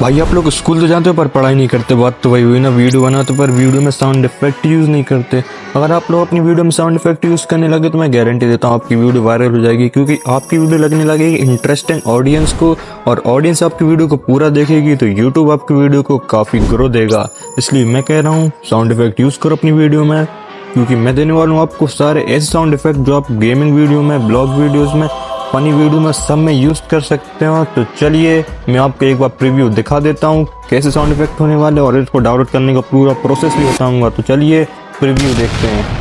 भाई आप लोग स्कूल तो जाते हो पर पढ़ाई नहीं करते। बात तो वही हुई ना, वीडियो बनाते पर वीडियो में साउंड इफेक्ट यूज़ नहीं करते। अगर आप लोग अपनी वीडियो में साउंड इफेक्ट यूज़ करने लगे तो मैं गारंटी देता हूँ आपकी वीडियो वायरल हो जाएगी, क्योंकि आपकी वीडियो लगने लगेगी इंटरेस्टिंग ऑडियंस को, और ऑडियंस आपकी वीडियो को पूरा देखेगी तो यूट्यूब आपकी वीडियो को काफ़ी ग्रो देगा। इसलिए मैं कह रहा हूँ साउंड इफेक्ट यूज़ करो अपनी वीडियो में, क्योंकि मैं देने वाला हूँ आपको सारे ऐसे साउंड इफेक्ट जो आप गेमिंग वीडियो में, ब्लॉग वीडियोज़ में, फनी वीडियो में सब में यूज़ कर सकते हो। तो चलिए मैं आपको एक बार प्रीव्यू दिखा देता हूँ कैसे साउंड इफेक्ट होने वाले, और इसको डाउनलोड करने का पूरा प्रोसेस भी बताऊंगा। तो चलिए प्रीव्यू देखते हैं।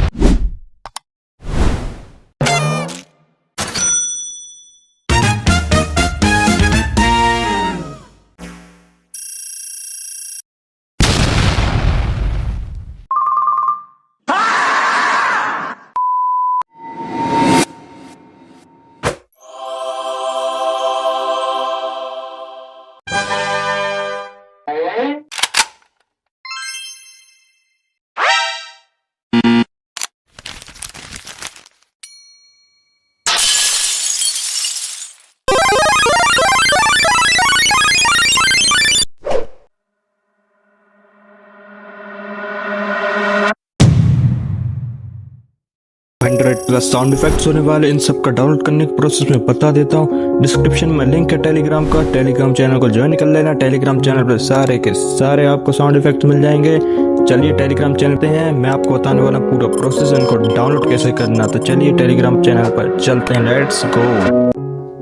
+100 साउंड इफेक्ट्स होने वाले, इन सब का डाउनलोड करने के प्रोसेस में बता देता हूँ। डिस्क्रिप्शन में लिंक है टेलीग्राम का, टेलीग्राम चैनल को ज्वाइन कर लेना। टेलीग्राम चैनल पर सारे के सारे आपको साउंड इफेक्ट्स मिल जाएंगे। चलिए टेलीग्राम चैनल पे हैं, मैं आपको बताने वाला पूरा प्रोसेस इनको डाउनलोड कैसे करना। तो चलिए टेलीग्राम चैनल पर चलते हैं, लेट्स गो।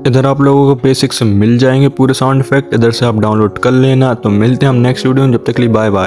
इधर आप लोगों को बेसिक से मिल जाएंगे पूरे साउंड इफेक्ट, इधर से आप डाउनलोड कर लेना। तो मिलते हैं हम नेक्स्ट वीडियो में, जब तक के लिए बाय बाय।